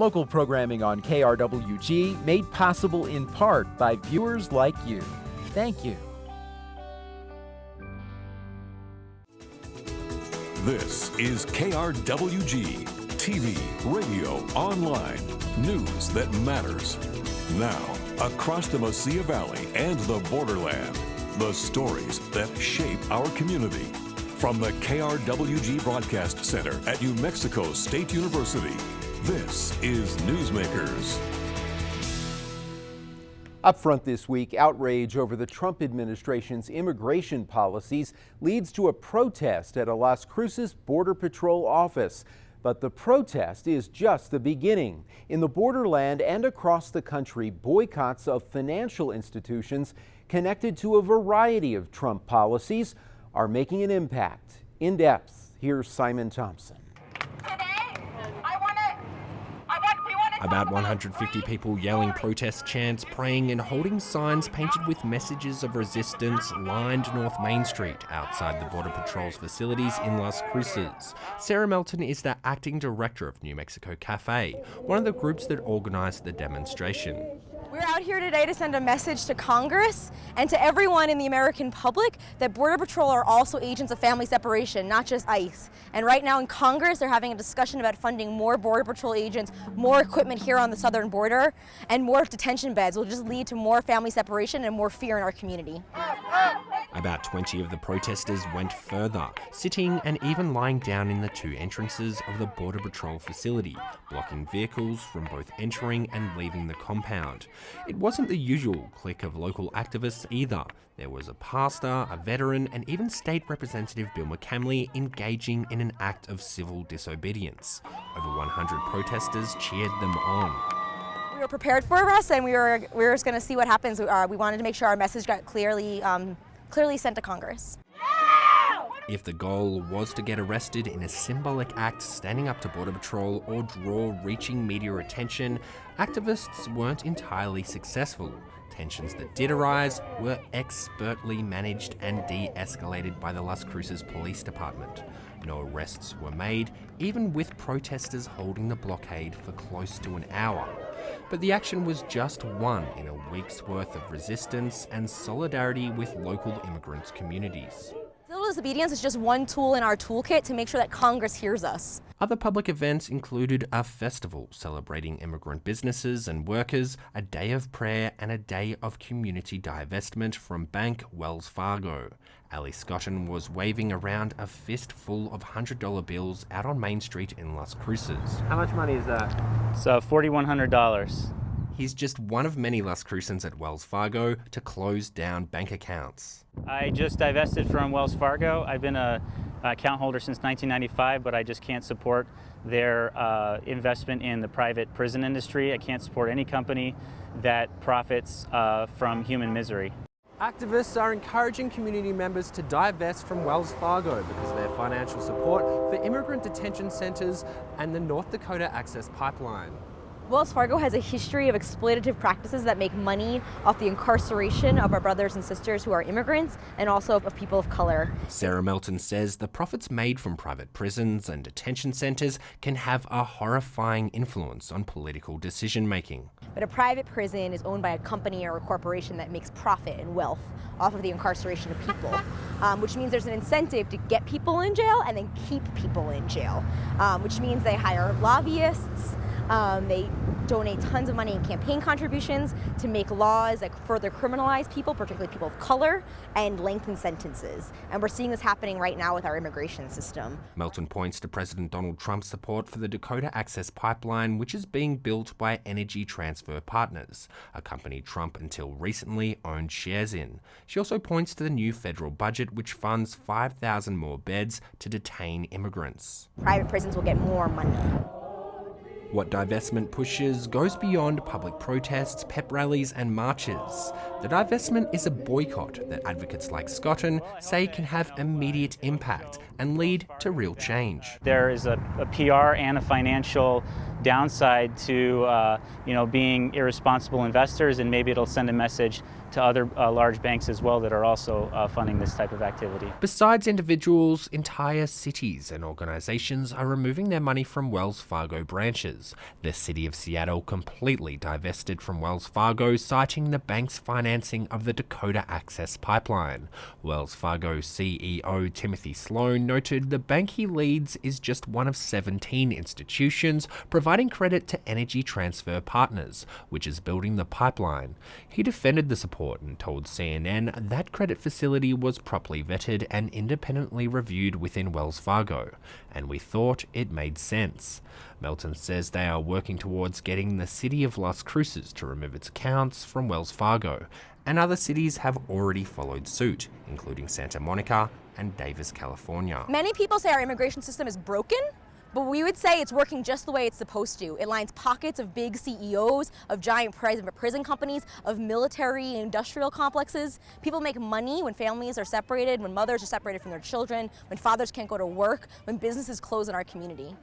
Local programming on KRWG made possible in part by viewers like you. Thank you. This is KRWG, TV, radio, online, news that matters. Now, across the Mesilla Valley and the borderland, the stories that shape our community. From the KRWG Broadcast Center at New Mexico State University, this is Newsmakers. Up front this week, outrage over the Trump administration's immigration policies leads to a protest at a Las Cruces Border Patrol office. But the protest is just the beginning. In the borderland and across the country, boycotts of financial institutions connected to a variety of Trump policies are making an impact. In depth, here's Simon Thompson. About 150 people yelling protest chants, praying and holding signs painted with messages of resistance lined North Main Street outside the Border Patrol's facilities in Las Cruces. Sarah Melton is the acting director of New Mexico Cafe, one of the groups that organised the demonstration. We're out here today to send a message to Congress and to everyone in the American public that Border Patrol are also agents of family separation, not just ICE. And right now in Congress, they're having a discussion about funding more Border Patrol agents, more equipment here on the southern border, and more detention beds will just lead to more family separation and more fear in our community. About 20 of the protesters went further, sitting and even lying down in the two entrances of the Border Patrol facility, blocking vehicles from both entering and leaving the compound. It wasn't the usual clique of local activists either. There was a pastor, a veteran, and even State Representative Bill McCamley engaging in an act of civil disobedience. Over 100 protesters cheered them on. We were prepared for arrest, and we were just going to see what happens. We wanted to make sure our message got clearly sent to Congress. If the goal was to get arrested in a symbolic act standing up to Border Patrol or draw reaching media attention, activists weren't entirely successful. Tensions that did arise were expertly managed and de-escalated by the Las Cruces Police Department. No arrests were made, even with protesters holding the blockade for close to an hour. But the action was just one in a week's worth of resistance and solidarity with local immigrant communities. Civil disobedience is just one tool in our toolkit to make sure that Congress hears us. Other public events included a festival celebrating immigrant businesses and workers, a day of prayer, and a day of community divestment from bank Wells Fargo. Ali Scotton was waving around a fistful of $100 bills out on Main Street in Las Cruces. How much money is that? It's $4,100. He's just one of many Las Crucens at Wells Fargo to close down bank accounts. I just divested from Wells Fargo. I've been an account holder since 1995, but I just can't support their investment in the private prison industry. I can't support any company that profits from human misery. Activists are encouraging community members to divest from Wells Fargo because of their financial support for immigrant detention centers and the North Dakota Access Pipeline. Wells Fargo has a history of exploitative practices that make money off the incarceration of our brothers and sisters who are immigrants and also of people of color. Sarah Melton says the profits made from private prisons and detention centers can have a horrifying influence on political decision-making. But a private prison is owned by a company or a corporation that makes profit and wealth off of the incarceration of people, which means there's an incentive to get people in jail and then keep people in jail, which means they hire lobbyists. They donate tons of money in campaign contributions to make laws that further criminalize people, particularly people of color, and lengthen sentences. And we're seeing this happening right now with our immigration system. Melton points to President Donald Trump's support for the Dakota Access Pipeline, which is being built by Energy Transfer Partners, a company Trump until recently owned shares in. She also points to the new federal budget, which funds 5,000 more beds to detain immigrants. Private prisons will get more money. What divestment pushes goes beyond public protests, pep rallies and marches. The divestment is a boycott that advocates like Scotton say can have immediate impact and lead to real change. There is a PR and a financial downside to being irresponsible investors, and maybe it'll send a message to other large banks as well that are also funding this type of activity. Besides individuals, entire cities and organizations are removing their money from Wells Fargo branches. The city of Seattle completely divested from Wells Fargo, citing the bank's financing of the Dakota Access Pipeline. Wells Fargo CEO Timothy Sloan noted the bank he leads is just one of 17 institutions providing credit to Energy Transfer Partners, which is building the pipeline. He defended the support and told CNN that credit facility was properly vetted and independently reviewed within Wells Fargo, and we thought it made sense. Melton says they are working towards getting the city of Las Cruces to remove its accounts from Wells Fargo, and other cities have already followed suit, including Santa Monica and Davis, California. Many people say our immigration system is broken, but we would say it's working just the way it's supposed to. It lines pockets of big CEOs, of giant prison companies, of military industrial complexes. People make money when families are separated, when mothers are separated from their children, when fathers can't go to work, when businesses close in our community.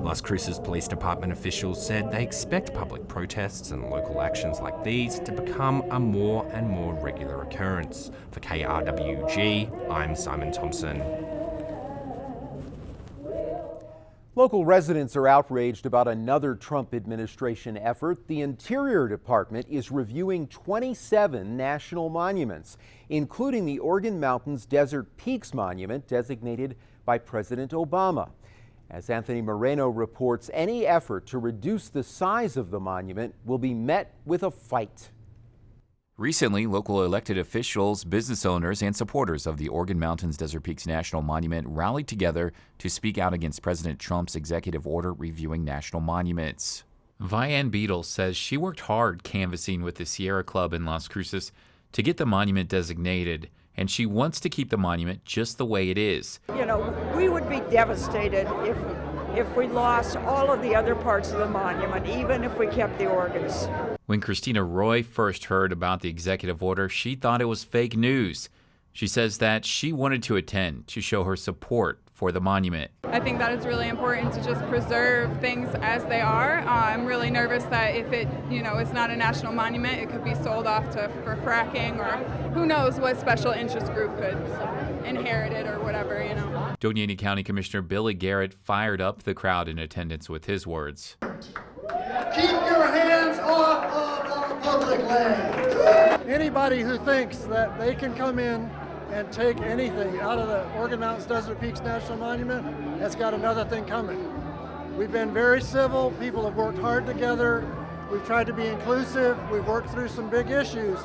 Las Cruces Police Department officials said they expect public protests and local actions like these to become a more and more regular occurrence. For KRWG, I'm Simon Thompson. Local residents are outraged about another Trump administration effort. The Interior Department is reviewing 27 national monuments, including the Organ Mountains Desert Peaks Monument designated by President Obama. As Anthony Moreno reports, any effort to reduce the size of the monument will be met with a fight. Recently, local elected officials, business owners, and supporters of the Organ Mountains Desert Peaks National Monument rallied together to speak out against President Trump's executive order reviewing national monuments. Vianne Beadle says she worked hard canvassing with the Sierra Club in Las Cruces to get the monument designated, and she wants to keep the monument just the way it is. You know, we would be devastated if we lost all of the other parts of the monument, even if we kept the organs. When Christina Roy first heard about the executive order, she thought it was fake news. She says that she wanted to attend to show her support for the monument. I think that it's really important to just preserve things as they are. I'm really nervous that if it, it's not a national monument, it could be sold off for fracking, or who knows what special interest group could inherit it or whatever, Doña Ana County Commissioner Billy Garrett fired up the crowd in attendance with his words. Keep your hands off of our public land. Anybody who thinks that they can come in and take anything out of the Organ Mountains Desert Peaks National Monument has got another thing coming. We've been very civil. People have worked hard together. We've tried to be inclusive. We've worked through some big issues.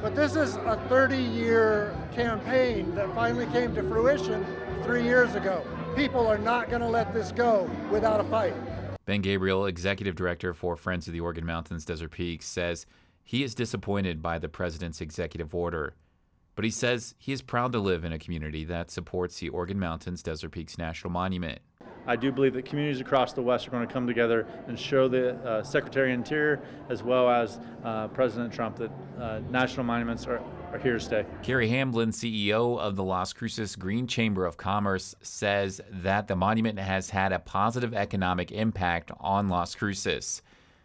But this is a 30-year campaign that finally came to fruition 3 years ago. People are not going to let this go without a fight. Ben Gabriel, Executive Director for Friends of the Organ Mountains Desert Peaks, says he is disappointed by the president's executive order. But he says he is proud to live in a community that supports the Organ Mountains Desert Peaks National Monument. I do believe that communities across the West are going to come together and show the Secretary of Interior as well as President Trump that national monuments are here to stay. Carrie Hamblin, CEO of the Las Cruces Green Chamber of Commerce, says that the monument has had a positive economic impact on Las Cruces.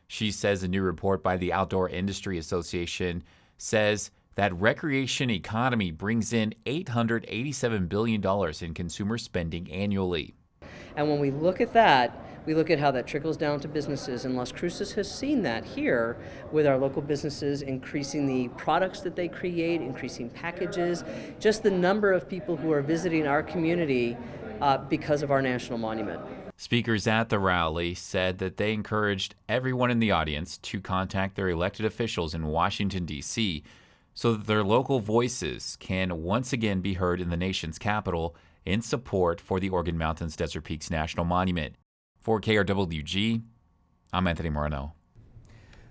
She says a new report by the Outdoor Industry Association says that recreation economy brings in $887 billion in consumer spending annually. And when we look at that, we look at how that trickles down to businesses, and Las Cruces has seen that here with our local businesses increasing the products that they create, increasing packages, just the number of people who are visiting our community because of our national monument. Speakers at the rally said that they encouraged everyone in the audience to contact their elected officials in Washington, D.C., so that their local voices can once again be heard in the nation's capital in support for the Organ Mountains Desert Peaks National Monument. For KRWG, I'm Anthony Moreno.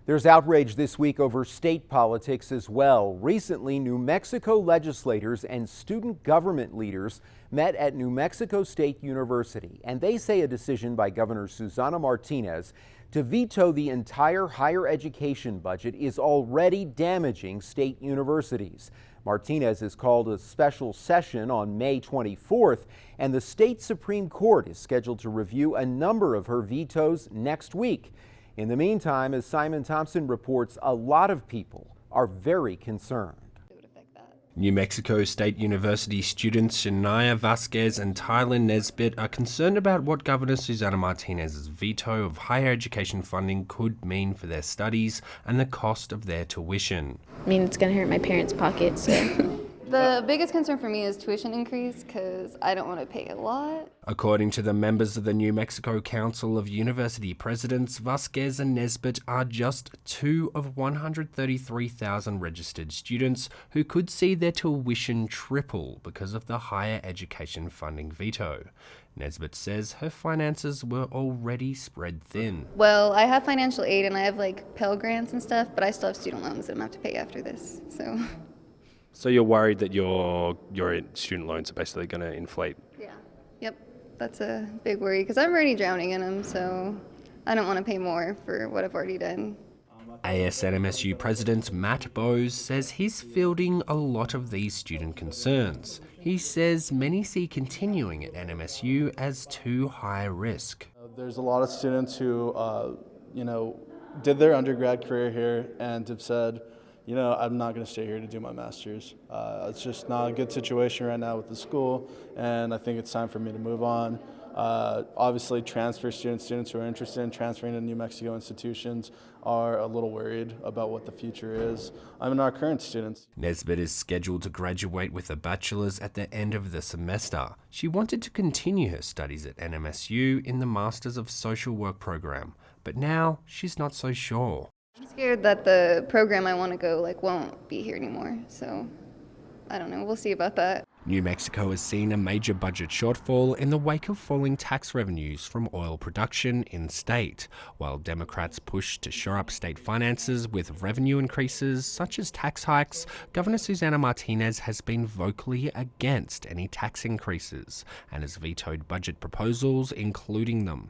There's outrage this week over state politics as well. Recently, New Mexico legislators and student government leaders met at New Mexico State University, and they say a decision by Governor Susana Martinez to veto the entire higher education budget is already damaging state universities. Martinez has called a special session on May 24th, and the state Supreme Court is scheduled to review a number of her vetoes next week. In the meantime, as Simon Thompson reports, a lot of people are very concerned. New Mexico State University students Shania Vasquez and Tyler Nesbitt are concerned about what Governor Susana Martinez's veto of higher education funding could mean for their studies and the cost of their tuition. I mean, it's going to hurt my parents' pockets. So. The biggest concern for me is tuition increase because I don't want to pay a lot. According to the members of the New Mexico Council of University Presidents, Vasquez and Nesbitt are just two of 133,000 registered students who could see their tuition triple because of the higher education funding veto. Nesbitt says her finances were already spread thin. Well, I have financial aid and I have Pell Grants and stuff, but I still have student loans that I'm going to have to pay after this, so... So you're worried that your student loans are basically going to inflate? Yeah. Yep. That's a big worry because I'm already drowning in them, so I don't want to pay more for what I've already done. ASNMSU President Matt Bowes says he's fielding a lot of these student concerns. He says many see continuing at NMSU as too high risk. There's a lot of students who, did their undergrad career here and have said, I'm not going to stay here to do my master's. It's just not a good situation right now with the school, and I think it's time for me to move on. Obviously, transfer students who are interested in transferring to New Mexico institutions are a little worried about what the future is. I'm in our current students. Nesbitt is scheduled to graduate with a bachelor's at the end of the semester. She wanted to continue her studies at NMSU in the Masters of Social Work program, but now she's not so sure. I'm scared that the program I want to go won't be here anymore, so I don't know, we'll see about that. New Mexico has seen a major budget shortfall in the wake of falling tax revenues from oil production in state, while Democrats push to shore up state finances with revenue increases such as tax hikes. Governor Susana Martinez has been vocally against any tax increases and has vetoed budget proposals, including them.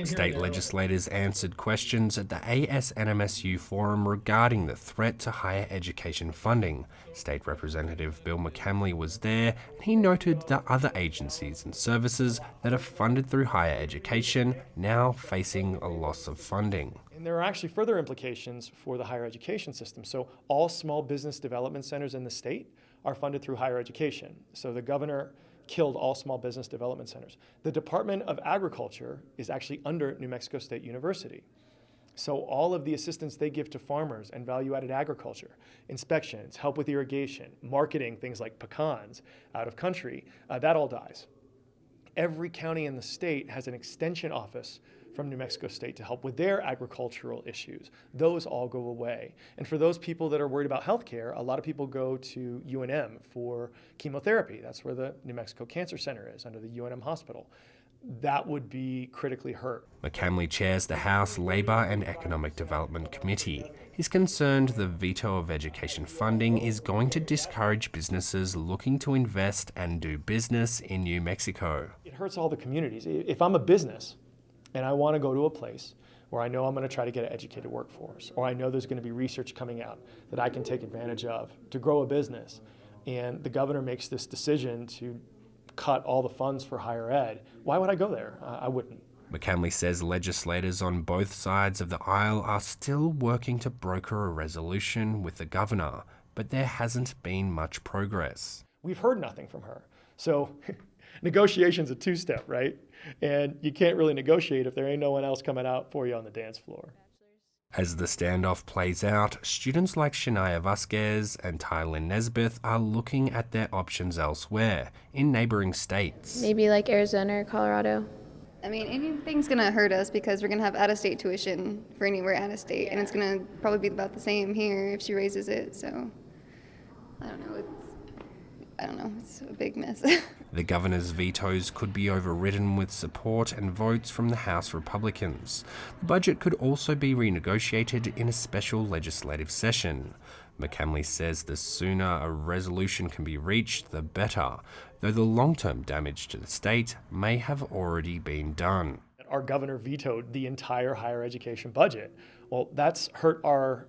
State legislators answered questions at the ASNMSU forum regarding the threat to higher education funding. State Representative Bill McCamley was there, and he noted that other agencies and services that are funded through higher education now facing a loss of funding. And there are actually further implications for the higher education system. So all small business development centers in the state are funded through higher education. So the governor killed all small business development centers. The Department of Agriculture is actually under New Mexico State University. So all of the assistance they give to farmers and value-added agriculture, inspections, help with irrigation, marketing things like pecans out of country, that all dies. Every county in the state has an extension office from New Mexico State to help with their agricultural issues. Those all go away. And for those people that are worried about healthcare, a lot of people go to UNM for chemotherapy. That's where the New Mexico Cancer Center is, under the UNM hospital. That would be critically hurt. McCamley chairs the House Labor and Economic Development Committee. He's concerned the veto of education funding is going to discourage businesses looking to invest and do business in New Mexico. It hurts all the communities. If I'm a business and I want to go to a place where I know I'm going to try to get an educated workforce, or I know there's going to be research coming out that I can take advantage of to grow a business, and the governor makes this decision to cut all the funds for higher ed, why would I go there? I wouldn't. McCamley says legislators on both sides of the aisle are still working to broker a resolution with the governor, but there hasn't been much progress. We've heard nothing from her. So negotiation's a two-step, right? And you can't really negotiate if there ain't no one else coming out for you on the dance floor. As the standoff plays out, students like Shania Vasquez and Tyler Nesbitt are looking at their options elsewhere, in neighboring states. Maybe Arizona or Colorado. I mean, anything's going to hurt us because we're going to have out-of-state tuition for anywhere out-of-state, and it's going to probably be about the same here if she raises it, so I don't know. It's a big mess. The governor's vetoes could be overridden with support and votes from the House Republicans. The budget could also be renegotiated in a special legislative session. McCamley says the sooner a resolution can be reached, the better, though the long-term damage to the state may have already been done. Our governor vetoed the entire higher education budget. Well, that's hurt our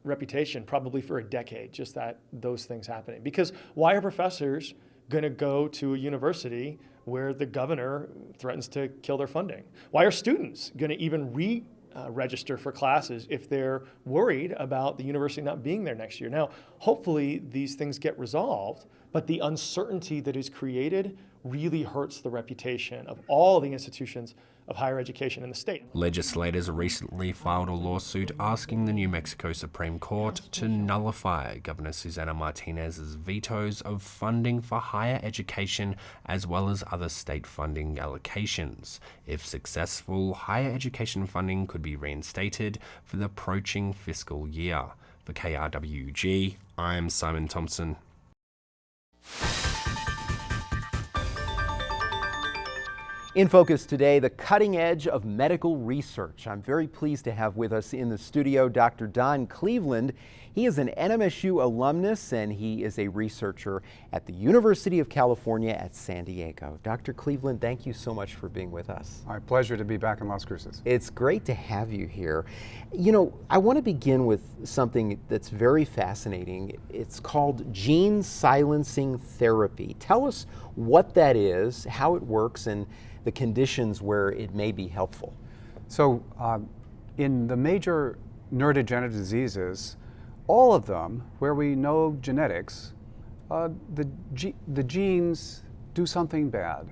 reputation probably for a decade, just those things happening. Because why are professors going to go to a university where the governor threatens to kill their funding? Why are students going to even register for classes if they're worried about the university not being there next year? Now, hopefully these things get resolved, but the uncertainty that is created really hurts the reputation of all the institutions of higher education in the state. Legislators recently filed a lawsuit asking the New Mexico Supreme Court to nullify Governor Susana Martinez's vetoes of funding for higher education as well as other state funding allocations. If successful, higher education funding could be reinstated for the approaching fiscal year. For KRWG, I'm Simon Thompson. In focus today, the cutting edge of medical research. I'm very pleased to have with us in the studio Dr. Don Cleveland. He is an NMSU alumnus and he is a researcher at the University of California at San Diego. Dr. Cleveland, thank you so much for being with us. My pleasure to be back in Las Cruces. It's great to have you here. You know, I want to begin with something that's very fascinating. It's called gene silencing therapy. Tell us what that is, how it works, and the conditions where it may be helpful. So in the major neurodegenerative diseases, all of them where we know genetics, the genes do something bad.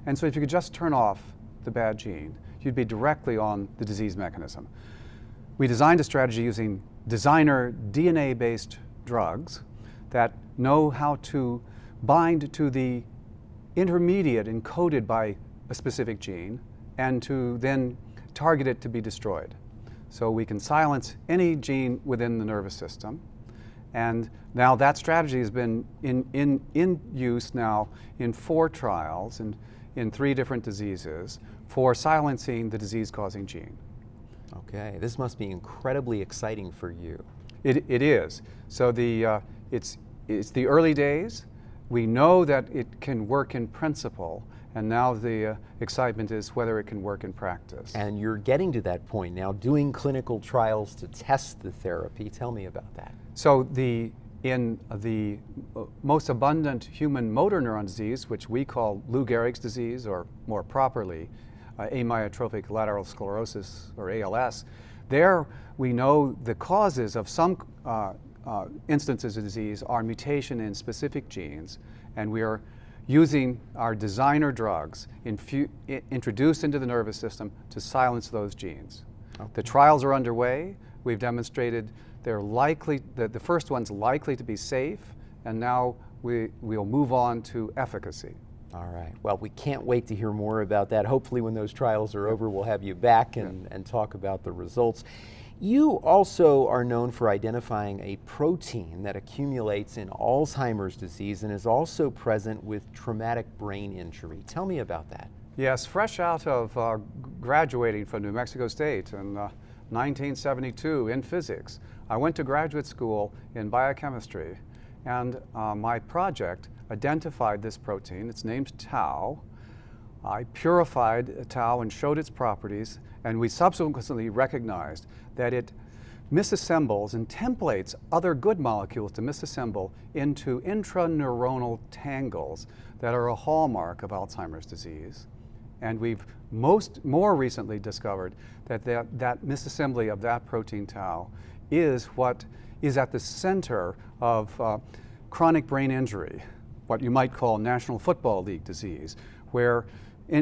And so if you could just turn off the bad gene, you'd be directly on the disease mechanism. We designed a strategy using designer DNA-based drugs that know how to bind to the intermediate encoded by a specific gene and to then target it to be destroyed. So we can silence any gene within the nervous system. And now that strategy has been in use now in 4 trials and in 3 different diseases for silencing the disease-causing gene. Okay, this must be incredibly exciting for you. It is. So it's the early days. We know that it can work in principle, and now the excitement is whether it can work in practice. And you're getting to that point now, doing clinical trials to test the therapy. Tell me about that. So in the most abundant human motor neuron disease, which we call Lou Gehrig's disease, or more properly, amyotrophic lateral sclerosis, or ALS, there we know the causes of some instances of disease are mutation in specific genes, and we are using our designer drugs introduced into the nervous system to silence those genes. Okay. The trials are underway. We've demonstrated they're likely, the first one's likely to be safe, and now we'll move on to efficacy. All right. Well, we can't wait to hear more about that. Hopefully when those trials are over, we'll have you back and talk about the results. You also are known for identifying a protein that accumulates in Alzheimer's disease and is also present with traumatic brain injury. Tell me about that. Yes, fresh out of graduating from New Mexico State in 1972 in physics, I went to graduate school in biochemistry, and my project identified this protein. It's named tau. I purified tau and showed its properties, and we subsequently recognized that it misassembles and templates other good molecules to misassemble into intraneuronal tangles that are a hallmark of Alzheimer's disease. And we've more recently discovered that that misassembly of that protein tau is what is at the center of chronic brain injury, what you might call National Football League disease, where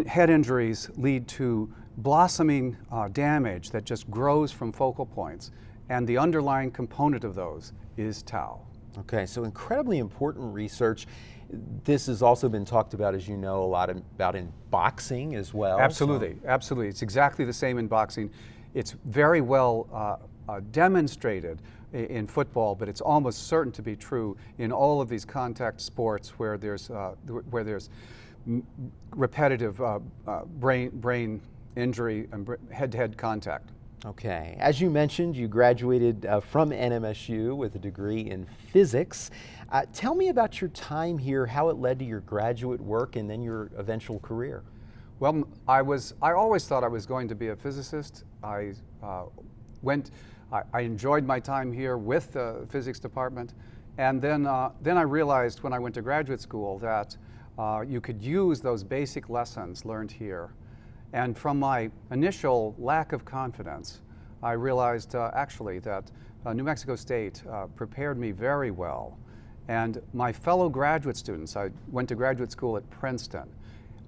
head injuries lead to blossoming damage that just grows from focal points, and the underlying component of those is tau. Okay, so incredibly important research. This has also been talked about, as you know, a lot about in boxing as well. Absolutely, absolutely. It's exactly the same in boxing. It's very well demonstrated in football, but it's almost certain to be true in all of these contact sports where there's repetitive brain injury and head-to-head contact. Okay. As you mentioned, you graduated from NMSU with a degree in physics. Tell me about your time here, how it led to your graduate work and then your eventual career. Well, I always thought I was going to be a physicist. I went I enjoyed my time here with the physics department. And then I realized when I went to graduate school that you could use those basic lessons learned here. And from my initial lack of confidence, I realized actually that New Mexico State prepared me very well. And my fellow graduate students, I went to graduate school at Princeton.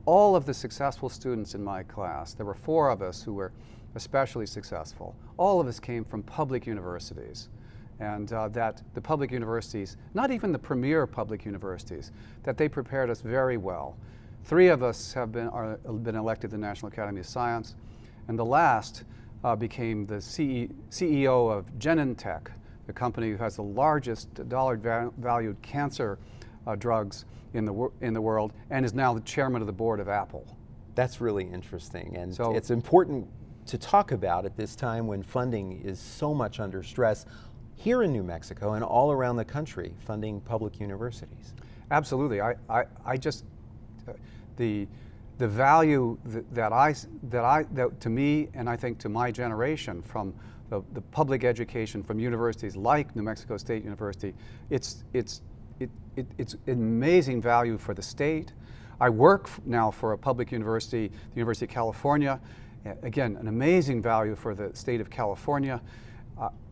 All of the successful students in my class, there were 4 of us who were especially successful. All of us came from public universities. And that the public universities, not even the premier public universities, that they prepared us very well. 3 of us have been elected to the National Academy of Science, and the last became the CEO of Genentech, the company who has the largest dollar-valued cancer drugs in the world, and is now the chairman of the board of Apple. That's really interesting, and so, it's important to talk about at this time when funding is so much under stress here in New Mexico and all around the country, funding public universities. Absolutely. I just the value that to me, and I think to my generation, from the public education from universities like New Mexico State University, it's amazing value for the state. I work now for a public university, the University of California. Again, an amazing value for the state of California.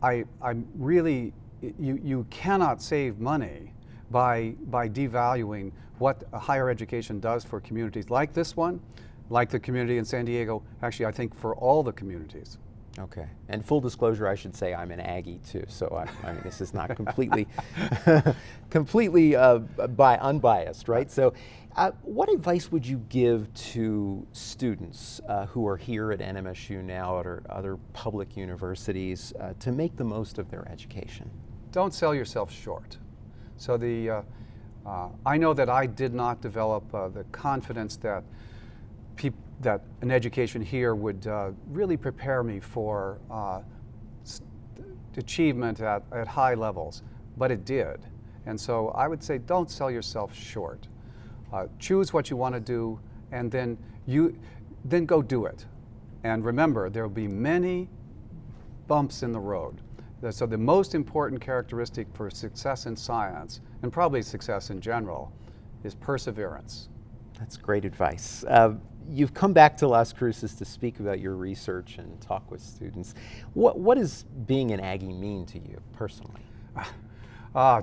I'm really, you cannot save money by devaluing what a higher education does for communities like this one, like the community in San Diego, actually I think for all the communities. Okay, and full disclosure, I should say I'm an Aggie too, so I mean this is not completely, unbiased, right? So what advice would you give to students who are here at NMSU now or other public universities to make the most of their education? Don't sell yourself short. So I know that I did not develop the confidence that that an education here would really prepare me for achievement at high levels, but it did. And so I would say don't sell yourself short. Choose what you want to do, and then go do it. And remember, there will be many bumps in the road. So the most important characteristic for success in science, and probably success in general, is perseverance. That's great advice. You've come back to Las Cruces to speak about your research and talk with students. What does being an Aggie mean to you personally?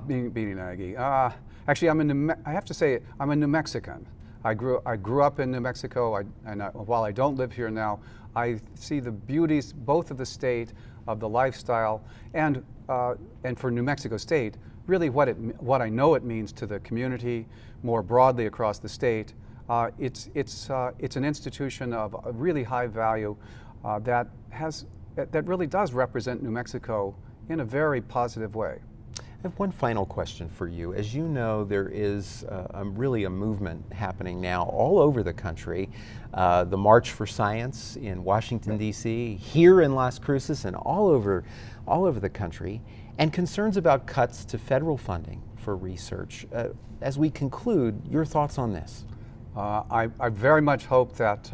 Being an Aggie. Actually, I have to say, I'm a New Mexican. I grew up in New Mexico, while I don't live here now, I see the beauties both of the state, of the lifestyle, and for New Mexico State, really what I know it means to the community more broadly across the state. It's an institution of a really high value that really does represent New Mexico in a very positive way. I have one final question for you. As you know, there is really a movement happening now all over the country. The March for Science in Washington, D.C., here in Las Cruces, and all over the country, and concerns about cuts to federal funding for research. As we conclude, your thoughts on this? I very much hope that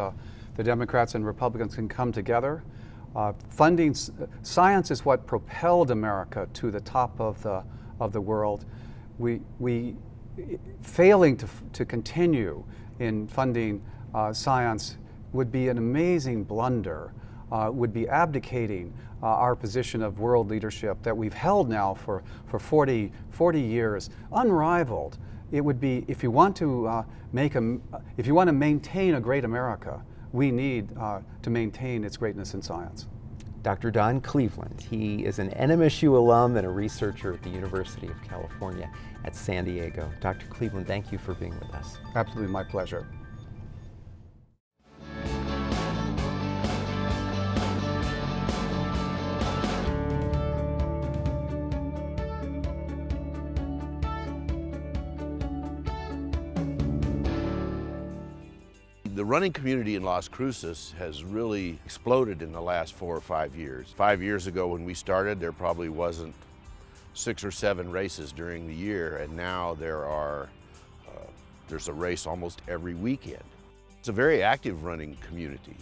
the Democrats and Republicans can come together. Funding science is what propelled America to the top of the world. We failing to continue in funding science would be an amazing blunder. Would be abdicating our position of world leadership that we've held now for 40 years, unrivaled. It would be, if you want to maintain a great America, we need to maintain its greatness in science. Dr. Don Cleveland, he is an NMSU alum and a researcher at the University of California at San Diego. Dr. Cleveland, thank you for being with us. Absolutely, my pleasure. The running community in Las Cruces has really exploded in the last 4 or 5 years. 5 years ago when we started, there probably wasn't 6 or 7 races during the year, and now there's a race almost every weekend. It's a very active running community.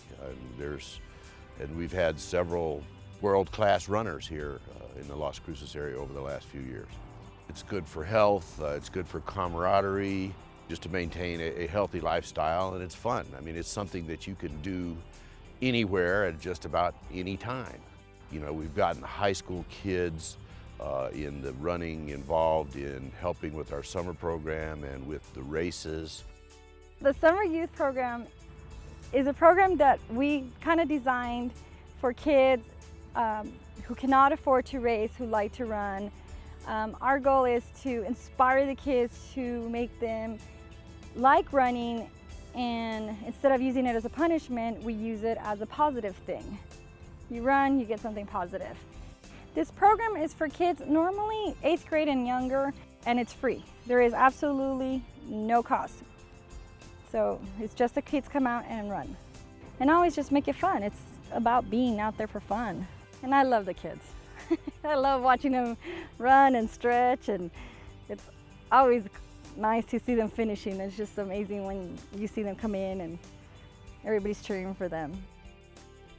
And we've had several world-class runners here in the Las Cruces area over the last few years. It's good for health, it's good for camaraderie, just to maintain a healthy lifestyle, and it's fun. I mean, it's something that you can do anywhere at just about any time. You know, we've gotten high school kids in the running involved in helping with our summer program and with the races. The Summer Youth Program is a program that we kind of designed for kids who cannot afford to race, who like to run. Our goal is to inspire the kids to make them like running, and instead of using it as a punishment, we use it as a positive thing. You run, you get something positive. This program is for kids normally 8th grade and younger, and it's free. There is absolutely no cost. So it's just the kids come out and run. And always just make it fun. It's about being out there for fun. And I love the kids. I love watching them run and stretch, and it's always nice to see them finishing. It's just amazing when you see them come in and everybody's cheering for them.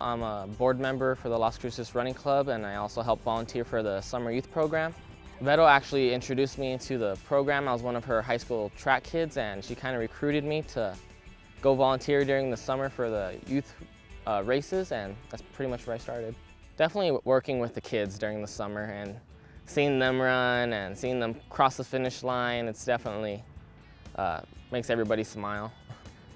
I'm a board member for the Las Cruces Running Club, and I also help volunteer for the Summer Youth Program. Vero actually introduced me into the program. I was one of her high school track kids, and she kind of recruited me to go volunteer during the summer for the youth races, and that's pretty much where I started. Definitely working with the kids during the summer and seeing them run and seeing them cross the finish line, it's definitely makes everybody smile.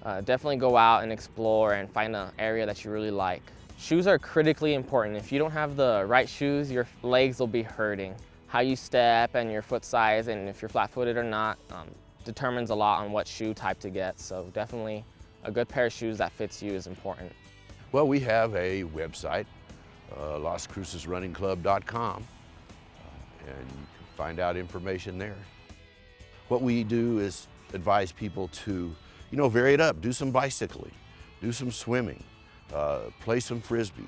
Definitely go out and explore and find an area that you really like. Shoes are critically important. If you don't have the right shoes, your legs will be hurting. How you step and your foot size, and if you're flat-footed or not, determines a lot on what shoe type to get. So definitely a good pair of shoes that fits you is important. Well, we have a website, LasCrucesRunningClub.com, and you can find out information there. What we do is advise people to, you know, vary it up. Do some bicycling, do some swimming, play some Frisbee.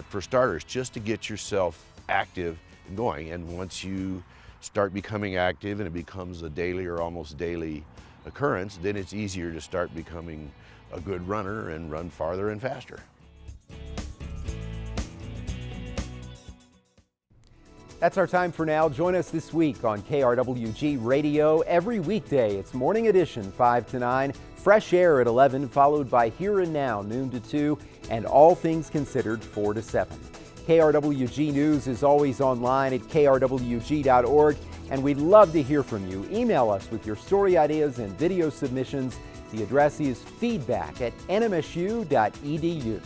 For starters, just to get yourself active and going. And once you start becoming active and it becomes a daily or almost daily occurrence, then it's easier to start becoming a good runner and run farther and faster. That's our time for now. Join us this week on KRWG Radio every weekday. It's Morning Edition 5 to 9, Fresh Air at 11, followed by Here and Now noon to 2, and All Things Considered 4 to 7. KRWG News is always online at krwg.org, and we'd love to hear from you. Email us with your story ideas and video submissions. The address is feedback@nmsu.edu.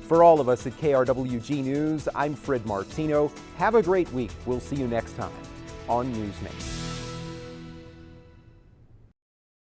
For all of us at KRWG News, I'm Fred Martino. Have a great week. We'll see you next time on Newsmakers.